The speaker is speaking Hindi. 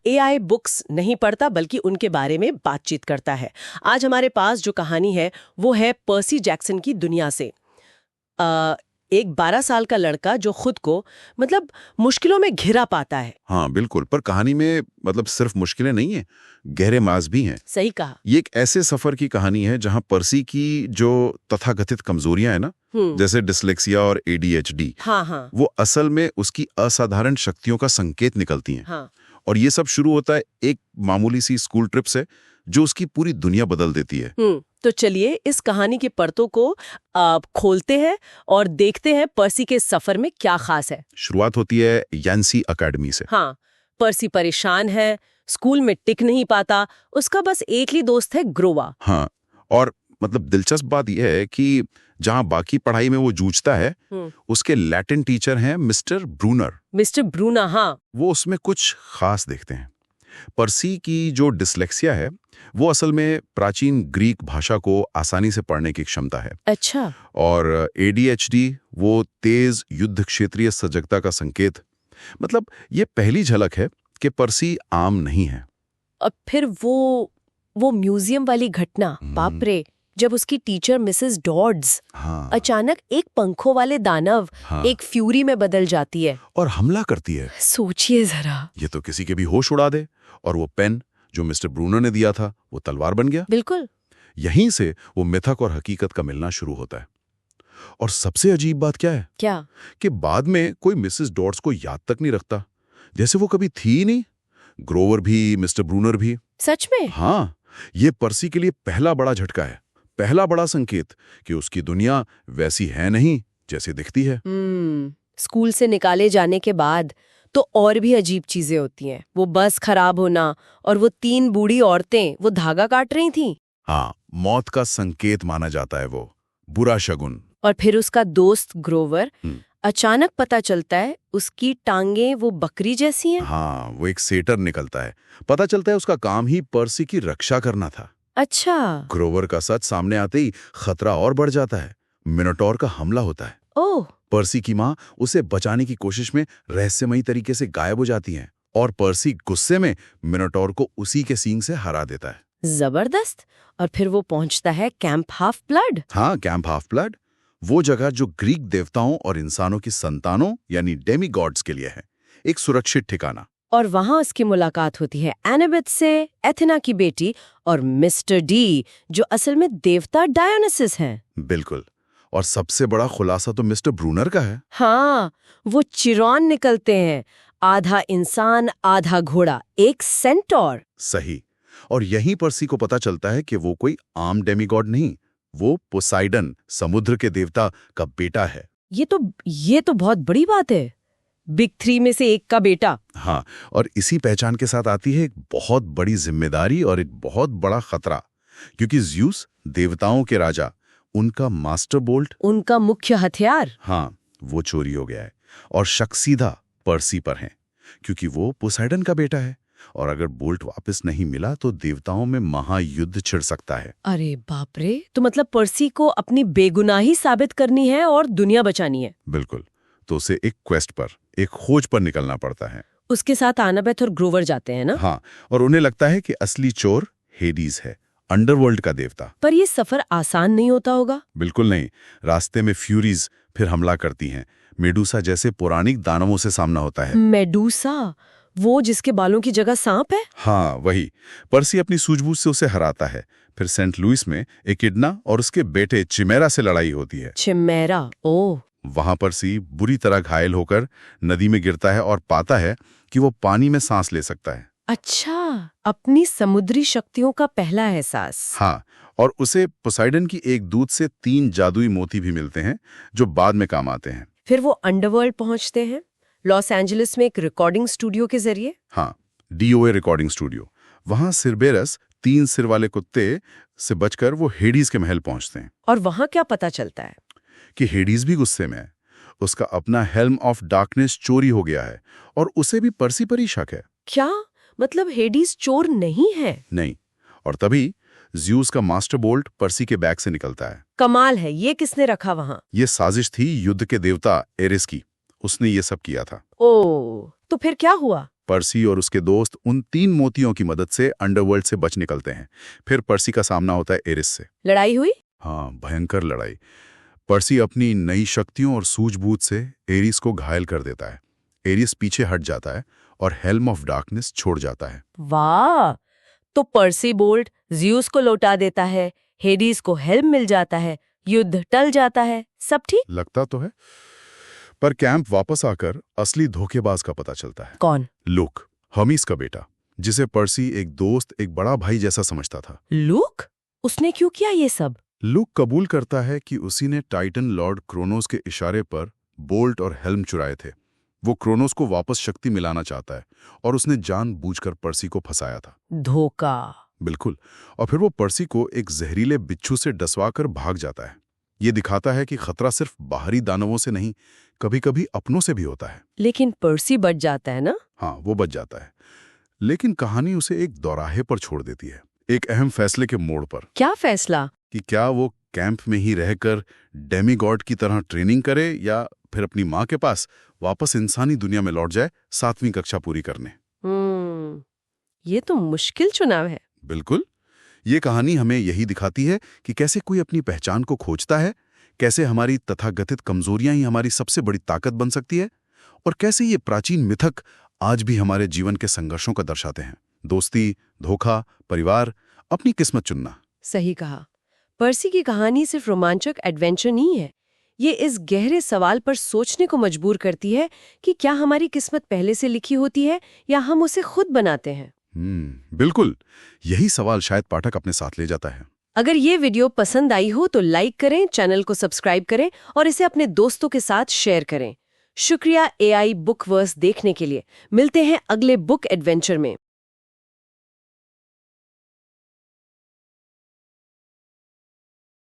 एआई बुक्स नहीं पढ़ता बल्कि उनके बारे में बातचीत करता है। आज हमारे पास जो कहानी है वो है पर्सी जैक्सन की दुनिया से। एक 12 साल का लड़का जो खुद को मुश्किलों में घिरा पाता है। हाँ बिल्कुल, पर कहानी में सिर्फ मुश्किलें नहीं है, गहरे माज भी हैं। सही कहा। ये एक ऐसे सफर की कहानी है जहाँ पर्सी की जो तथाकथित कमजोरियां है ना, जैसे डिसलेक्सिया और एडीएचडी, हाँ। वो असल में उसकी असाधारण शक्तियों का संकेत निकलती हैं। हाँ। और ये सब शुरू होता है एक मामूली सी स्कूल ट्रिप से जो उसकी पूरी दुनिया बदल देती है। तो चलिए इस कहानी की परतों को खोलते हैं और देखते हैं पर्सी के सफर में क्या खास है। शुरुआत होती है यान्सी अकेडमी से। हाँ, पर्सी परेशान है, स्कूल में टिक नहीं पाता, उसका बस एक ही दोस्त है, ग्रोवा। हाँ, और दिलचस्प बात यह है कि जहाँ बाकी पढ़ाई में वो जूझता है, उसके लैटिन टीचर हैं मिस्टर ब्रूनर। मिस्टर ब्रूना, हाँ। वो उसमें कुछ खास देखते हैं। पर्सी की जो डिसलेक्सिया है वो असल में प्राचीन ग्रीक भाषा को आसानी से पढ़ने की क्षमता है। अच्छा। और एडीएचडी वो तेज युद्ध क्षेत्रीय सजगता का संकेत। ये पहली झलक है कि पर्सी आम नहीं है। अब फिर वो म्यूजियम वाली घटना, बाप रे, जब उसकी टीचर मिसेस डॉड्स अचानक एक पंखों वाले दानव, एक फ्यूरी में बदल जाती है और हमला करती है। सोचिए जरा, ये तो किसी के भी होश उड़ा दे। और वो पेन जो मिस्टर ब्रूनर ने दिया था वो तलवार बन गया। बिल्कुल। यहीं से वो मिथक और हकीकत का मिलना शुरू होता है। और सबसे अजीब बात क्या है? क्या? कि बाद में कोई मिसेस डॉड्स को याद तक नहीं रखता, जैसे वो कभी थी ही नहीं। ग्रोवर भी, मिस्टर ब्रूनर भी। सच में? हाँ, ये पर्सी के लिए पहला बड़ा झटका है, पहला बड़ा संकेत कि उसकी दुनिया वैसी है नहीं जैसे दिखती है। स्कूल से निकाले जाने के बाद तो और भी अजीब चीजें होती हैं। वो बस खराब होना और वो 3 बूढ़ी औरतें वो धागा काट रही थीं। हाँ, मौत का संकेत माना जाता है, वो बुरा शगुन। और फिर उसका दोस्त ग्रोवर, अचानक पता चलता है उसकी टांगें वो बकरी जैसी हैं। हाँ, वो एक सेटर निकलता है। पता चलता है उसका काम ही पर्सी की रक्षा करना था। अच्छा। ग्रोवर का सच सामने आते ही खतरा और बढ़ जाता है। मिनोटॉर का हमला होता है। ओह। पर्सी की माँ उसे बचाने की कोशिश में रहस्यमयी तरीके से गायब हो जाती हैं और पर्सी गुस्से में मिनोटॉर को उसी के सींग से हरा देता है। जबरदस्त। और फिर वो पहुंचता है कैंप हाफ ब्लड। हाँ, कैंप हाफ ब्लड, वो जगह जो ग्रीक देवताओं और इंसानों की संतानों यानी डेमीगॉड्स के लिए है, एक सुरक्षित ठिकाना। और वहां उसकी मुलाकात होती है एनाबेथ से, एथेना की बेटी, और मिस्टर डी जो असल में देवता डायोनिसिस हैं। बिल्कुल। और सबसे बड़ा खुलासा तो मिस्टर ब्रूनर का है। हाँ, वो चिरौन निकलते हैं, आधा इंसान आधा घोड़ा, एक सेंटोर। सही। और यहीं पर्सी को पता चलता है कि वो कोई आम डेमीगॉड नहीं, वो पोसाइडन, समुद्र के देवता का बेटा है। ये तो बहुत बड़ी बात है, बिग 3 में से एक का बेटा। हाँ, और इसी पहचान के साथ आती है एक बहुत बड़ी जिम्मेदारी और एक बहुत बड़ा खतरा, क्योंकि ज़्यूस, देवताओं के राजा, उनका मास्टर बोल्ट, उनका मुख्य हथियार, हाँ, वो चोरी हो गया है। और शक सीधा पर्सी पर है, क्योंकि वो पोसाइडन का बेटा है। और अगर बोल्ट वापस नहीं मिला तो देवताओं में महायुद्ध छिड़ सकता है। अरे बाप रे, तो पर्सी को अपनी बेगुनाही साबित करनी है और दुनिया बचानी है। बिल्कुल। तो उसे एक क्वेस्ट पर, एक खोज पर निकलना पड़ता है। उसके साथ एनाबेथ और ग्रोवर जाते हैं ना? हाँ, और उन्हें लगता है कि असली चोर हेडीज है, अंडरवर्ल्ड का देवता। पर ये सफर आसान नहीं होता होगा। बिल्कुल नहीं। रास्ते में फ्यूरीज फिर हमला करती हैं। मेडूसा जैसे पौराणिक दानवों से सामना होता है। मेडूसा, वो जिसके बालों की जगह सांप है? हाँ, वही। पर्सी अपनी सूझबूझ से उसे हराता है। फिर सेंट लुइस में एकिडना और उसके बेटे चिमेरा से लड़ाई होती है। चिमेरा, ओह। वहां पर्सी बुरी तरह घायल होकर नदी में गिरता है और पाता है कि वो पानी में सांस ले सकता है। अच्छा, अपनी समुद्री शक्तियों का पहला एहसास। हाँ, और उसे पोसाइडन की एक दूत से 3 जादुई मोती भी मिलते हैं जो बाद में काम आते हैं। फिर वो अंडरवर्ल्ड पहुंचते हैं, लॉस एंजलिस में एक रिकॉर्डिंग स्टूडियो के जरिए। हाँ, डीओए रिकॉर्डिंग स्टूडियो। वहां सिरबेरस 3 सिर वाले कुत्ते से बचकर वो हेडीज के महल पहुंचते हैं। और वहां क्या पता चलता है? कि हेडीज भी गुस्से में है। उसका अपना हेल्म ऑफ डार्कनेस चोरी हो गया है और उसे भी पर्सी पर ही शक है। क्या? हेडीज चोर नहीं है? नहीं। और तभी ज़्यूस का मास्टर बोल्ट पर्सी के बैग से निकलता है। कमाल है, ये किसने रखा वहां? ये साजिश थी युद्ध के देवता एरिस की। उसने ये सब किया था। ओ, तो फिर क्या हुआ? पर्सी और उसके दोस्त उन 3 मोतियों की मदद से अंडरवर्ल्ड से बच निकलते हैं। फिर पर्सी का सामना होता है एरिस से। लड़ाई हुई? हाँ, भयंकर लड़ाई। पर्सी अपनी नई शक्तियों और सूझबूझ से एरिस को घायल कर देता है। एरिस पीछे हट जाता है और हेल्म ऑफ डार्कनेस छोड़ जाता है। वाह! तो पर्सी बोल्ट ज़्यूस को लौटा देता है, हेडीज को हेल्म मिल जाता है, युद्ध टल जाता है, सब ठीक? लगता तो है, पर कैंप वापस आकर असली धोखेबाज का पता चलता है। कौन? लूक, हमीस का बेटा, जिसे पर्सी एक दोस्त, एक बड़ा भाई जैसा समझता था। लूक? उसने क्यों किया ये सब? लूक कबूल करता है कि उसी ने टाइटन लॉर्ड क्रोनोस के इशारे पर बोल्ट और हेल्म चुराए थे। वो क्रोनोस को वापस शक्ति मिलाना चाहता है और उसने जानबूझकर पर्सी को फंसाया था। धोखा। बिल्कुल। और फिर वो पर्सी को एक जहरीले बिच्छू से डसवाकर भाग जाता है। ये दिखाता है कि खतरा सिर्फ बाहरी दानवों से नहीं, कभी-कभी अपनों से भी होता है। लेकिन पर्सी बच जाता है ना? हाँ, वो बच जाता है, लेकिन कहानी उसे एक दौराहे पर छोड़ देती है, एक अहम फैसले के मोड़ पर। क्या फैसला? कि क्या वो कैंप में ही रहकर डेमीगॉड की तरह ट्रेनिंग करे या फिर अपनी माँ के पास वापस इंसानी दुनिया में लौट जाए 7वीं कक्षा पूरी करने। ये तो मुश्किल चुनाव है। बिल्कुल। ये कहानी हमें यही दिखाती है कि कैसे कोई अपनी पहचान को खोजता है, कैसे हमारी तथाकथित कमजोरियां ही हमारी सबसे बड़ी ताकत बन सकती है, और कैसे ये प्राचीन मिथक आज भी हमारे जीवन के संघर्षों का दर्शाते हैं। दोस्ती, धोखा, परिवार, अपनी किस्मत चुनना। सही कहा। पर्सी की कहानी सिर्फ रोमांचक एडवेंचर नहीं है, ये इस गहरे सवाल पर सोचने को मजबूर करती है कि क्या हमारी किस्मत पहले से लिखी होती है या हम उसे खुद बनाते हैं। बिल्कुल। यही सवाल शायद पाठक अपने साथ ले जाता है। अगर ये वीडियो पसंद आई हो तो लाइक करें, चैनल को सब्सक्राइब करें और इसे अपने दोस्तों के साथ शेयर करें। शुक्रिया AI बुकवर्स देखने के लिए। मिलते हैं अगले बुक एडवेंचर में।